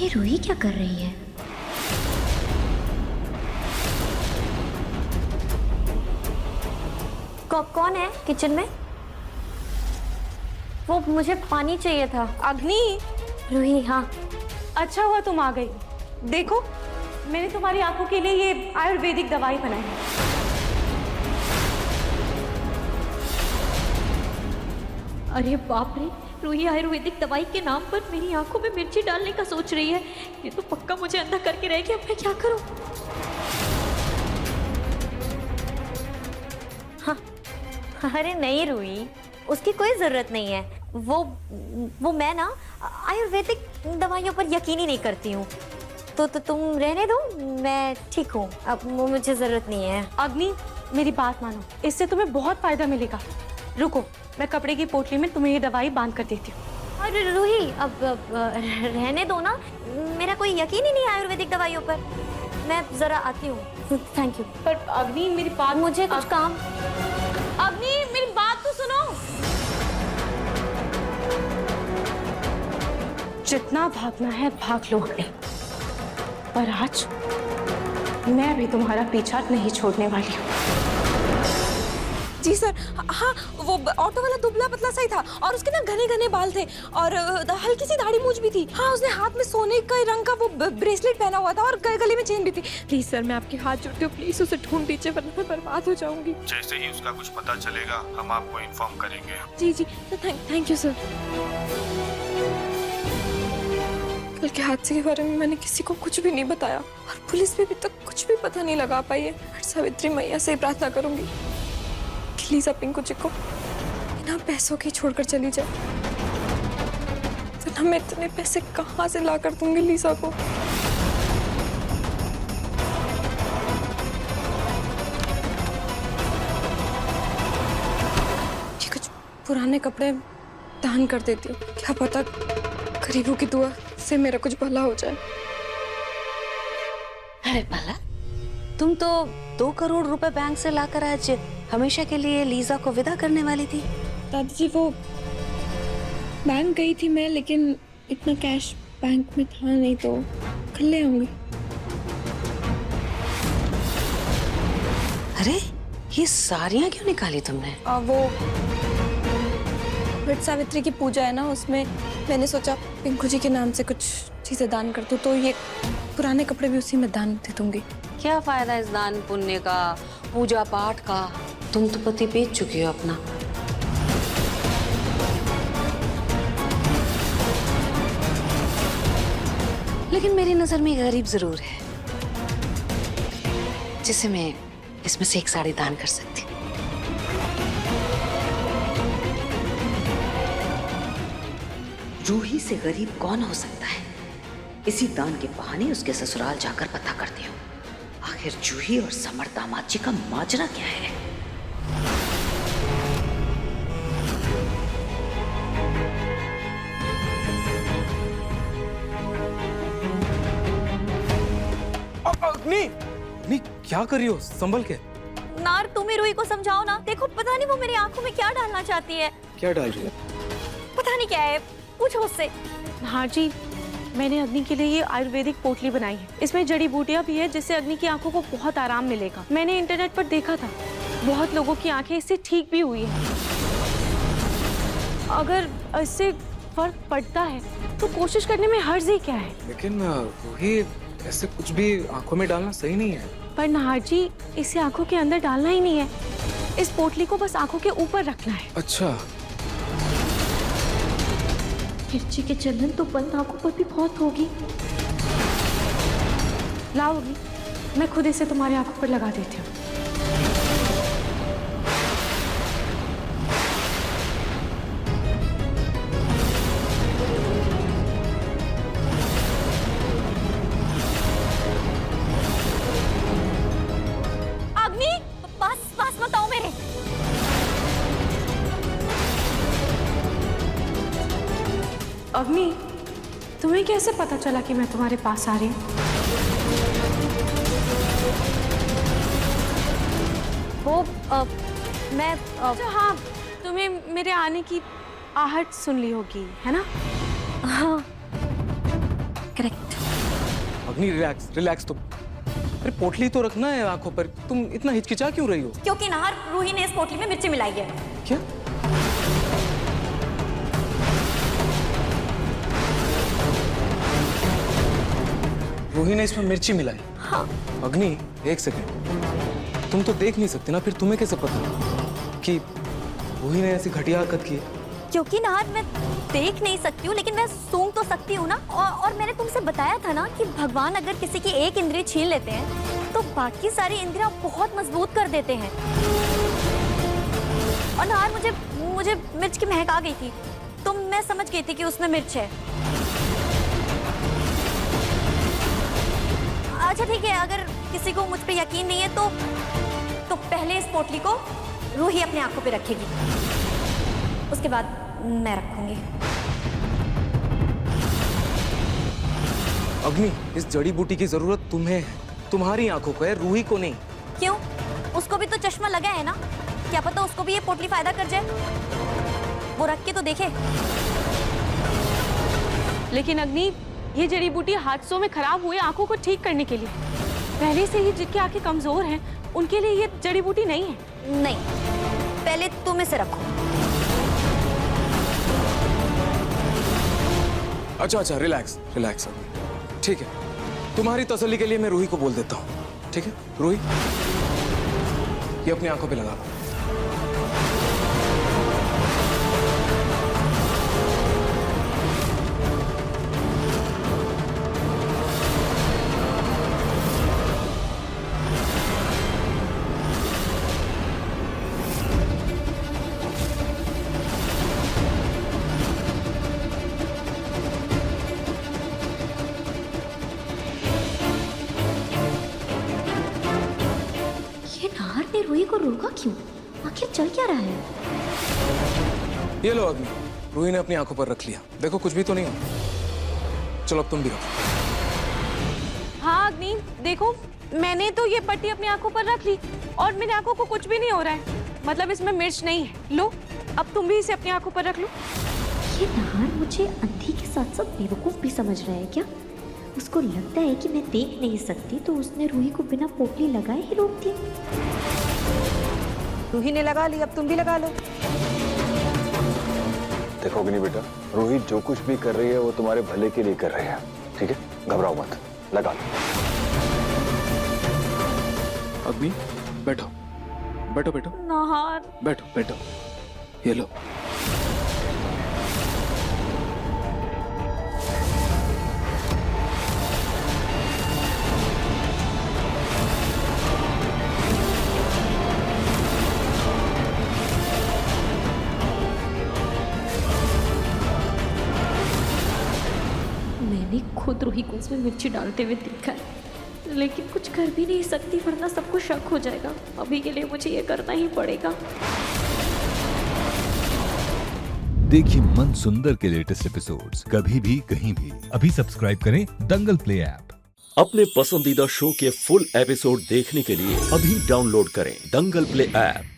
ये रूही क्या कर रही है? कौन है किचन में? वो मुझे पानी चाहिए था। अग्नि, रूही, हाँ। अच्छा हुआ तुम आ गई। देखो, मैंने तुम्हारी आंखों के लिए ये आयुर्वेदिक दवाई बनाई है। अरे बाप रे, रूही आयुर्वेदिक दवाई के नाम पर मेरी आंखों में मिर्ची डालने का सोच रही है। ये तो पक्का मुझे अंधा करके रहेगी। अब मैं क्या करूं? हाँ, अरे नहीं रूही, उसकी कोई जरूरत नहीं है। वो मैं ना आयुर्वेदिक दवाइयों पर यकीन ही नहीं करती हूँ। तो तुम रहने दो, मैं ठीक हूँ। अब मुझे जरूरत नहीं है। अग्नि, मेरी बात मानो, इससे तुम्हें बहुत फायदा मिलेगा। रुको, मैं कपड़े की पोटली में तुम्हें ये दवाई बांध कर देती हूँ। अरे रूही, अब रहने दो ना, मेरा कोई यकीन ही नहीं है आयुर्वेदिक दवाइयों पर। मैं जरा आती हूँ। Thank you. पर अग्नि, मेरी बात, मुझे कुछ काम। अग्नि, मेरी बात तो सुनो। जितना भागना है भाग लो अग्नि, पर आज मैं भी तुम्हारा पीछा नहीं छोड़ने वाली हूँ। जी सर, हाँ, वो ऑटो वाला दुबला पतला सा ही था और उसके ना घने घने बाल थे और हल्की सी दाढ़ी मूंछ भी थी। हाँ, उसने हाथ में सोने का रंग का वो ब्रेसलेट पहना हुआ था और गले में चेन भी थी। प्लीज सर, मैं आपके हाथ जोड़ती हूँ, प्लीज उसे ढूंढ दीजिए वरना मैं बर्बाद हो जाऊंगी। जैसे ही उसका कुछ पता चलेगा हम आपको इन्फॉर्म करेंगे। जी जी सर, थैंक यू सर। कल के हादसे के बारे में मैंने किसी को कुछ भी नहीं बताया और पुलिस भी अभी तक कुछ भी पता नहीं लगा पाई है। सावित्री मैया से प्रार्थना करूंगी, लीजा पिंकू जी को बिना पैसों के छोड़कर चली जाए, वरना मैं इतने पैसे कहाँ से ला कर दूंगी लीजा को। ये कुछ पुराने कपड़े दान कर देती हूँ, क्या पता गरीबों की दुआ से मेरा कुछ भला हो जाए। अरे भला, तुम तो 2 करोड़ रुपए बैंक से लाकर आज हमेशा के लिए लीजा को विदा करने वाली थी। दादाजी, वो बैंक गई थी मैं, लेकिन इतना कैश बैंक में था नहीं, तो कल ले आऊंगी। अरे, ये साड़ियाँ क्यों निकाली तुमने? वो वट सावित्री की पूजा है ना, उसमें मैंने सोचा पिंकू जी के नाम से कुछ चीजें दान कर दूं, तो ये पुराने कपड़े भी उसी में दान दे दूंगी। क्या फायदा इस दान पुण्य का, पूजा पाठ का? तुम तो पति बेच चुकी हो अपना। लेकिन मेरी नजर में एक गरीब जरूर है जिसे मैं इसमें से एक साड़ी दान कर सकती हूँ। रूही से गरीब कौन हो सकता है? इसी दान के बहाने उसके ससुराल जाकर पता करती हूँ आखिर जूही और समर दामाद जी का माजरा क्या है। अग्नि, अग्नि क्या कर रही हो? संभल के। नार, तुम ही रूही को समझाओ ना। देखो, पता नहीं वो मेरी आंखों में क्या डालना चाहती है। क्या डाल रही है? पता नहीं क्या है, पूछो उससे। हाँ जी, मैंने अग्नि के लिए ये आयुर्वेदिक पोटली बनाई है। इसमें जड़ी बूटियां भी है जिससे अग्नि की आंखों को बहुत आराम मिलेगा। मैंने इंटरनेट पर देखा था, बहुत लोगों की आंखें इससे ठीक भी हुई है। अगर इससे फर्क पड़ता है तो कोशिश करने में हर्ज ही क्या है। लेकिन रूही, ऐसे कुछ भी आंखों में डालना सही नहीं है। पर नाहर जी, इसे आंखों के अंदर डालना ही नहीं है, इस पोटली को बस आंखों के ऊपर रखना है। अच्छा, मिर्ची के चंदन तो बंद आंखों पर भी बहुत होगी। लाओगी, मैं खुद इसे तुम्हारी आंखों पर लगा देती हूँ। अग्नि, पास मत आओ मेरे। अग्नि, तुम्हें कैसे पता चला कि मैं तुम्हारे पास आ रही हूँ? वो मैं अच्छा हाँ, तुम्हें मेरे आने की आहट सुन ली होगी, है ना? हाँ, करेक्ट। अग्नि रिलैक्स रिलैक्स तुम। अरे पोटली तो रखना है आंखों पर, तुम इतना हिचकिचा क्यों रही हो? क्योंकि नाहर रूही ने इस पोटली में मिर्ची मिलाई है। क्या? रूही ने इसमें मिर्ची मिलाई? हाँ। अग्नि एक सेकंड, तुम तो देख नहीं सकती ना, फिर तुम्हें कैसे पता कि रूही ने ऐसी घटिया हरकत की है? क्योंकि नाहर मैं देख नहीं सकती हूँ लेकिन मैं सूंघ तो सकती हूँ ना। और मैंने तुमसे बताया था ना कि भगवान अगर किसी की एक इंद्रिय छीन लेते हैं तो बाकी सारी इंद्रियां बहुत मजबूत कर देते हैं। और नाहर मुझे मिर्च की महक आ गई थी तो मैं समझ गई थी कि उसमें मिर्च है। अच्छा ठीक है, अगर किसी को मुझ पे यकीन नहीं है तो पहले इस पोटली को रूही अपने आंखों पे रखेगी, उसके बाद मैं रखूंगी। अग्नि, इस जड़ी बूटी की जरूरत तुम्हें है, तुम्हारी आंखों को है, रूही को नहीं। क्यों? उसको भी तो चश्मा लगा है ना, क्या पता उसको भी ये पोटली फायदा कर जाए। वो रख के तो देखे। लेकिन अग्नि, ये जड़ी बूटी हादसों में खराब हुए आंखों को ठीक करने के लिए, पहले से ही जिनकी आंखें कमजोर हैं उनके लिए ये जड़ी बूटी नहीं है। नहीं, पहले तुम इसे रखो। अच्छा रिलैक्स रिलैक्स अग्नि, ठीक है। तुम्हारी तसल्ली के लिए मैं रूही को बोल देता हूँ, ठीक है? रूही, ये अपनी आंखों पे लगा लो। रूही को रोका क्यों? आखिर चल क्या रहा है? ये लो अग्नि, रूही ने अपनी आंखों पर रख लिया, देखो कुछ भी तो नहीं हो। चलो अब तुम भी रखो। हाँ अग्नि, देखो मैंने तो ये पट्टी अपनी आंखों पर रख ली और मेरी आंखों को कुछ भी नहीं हो रहा है, मतलब इसमें मिर्च नहीं है। लो, अब तुम भी इसे अपनी आंखों पर रख लो। ये नाहर मुझे अंधी के साथ साथ बेवकूफ भी समझ रहा है क्या? उसको लगता है कि मैं देख नहीं सकती तो उसने रूही को बिना पोटली लगाए ही रोक दिया। रूही ने लगा ली, अब तुम भी लगा लो। देखो अग्नि बेटा, रूही जो कुछ भी कर रही है वो तुम्हारे भले के लिए कर रही है, ठीक है? घबराओ मत, लगा लो। अग्नि बैठो बैठो बैठो। नाहर, बैठो बैठो, ये लो। मैंने खुद रूही को उसमें मिर्ची डालते हुए देखा है, लेकिन कुछ कर भी नहीं सकती वरना सबको शक हो जाएगा। अभी के लिए मुझे ये करना ही पड़ेगा। देखिए मन सुंदर के लेटेस्ट एपिसोड्स कभी भी कहीं भी। अभी सब्सक्राइब करें दंगल प्ले ऐप। अपने पसंदीदा शो के फुल एपिसोड देखने के लिए अभी डाउनलोड करें दंगल प्ले ऐप।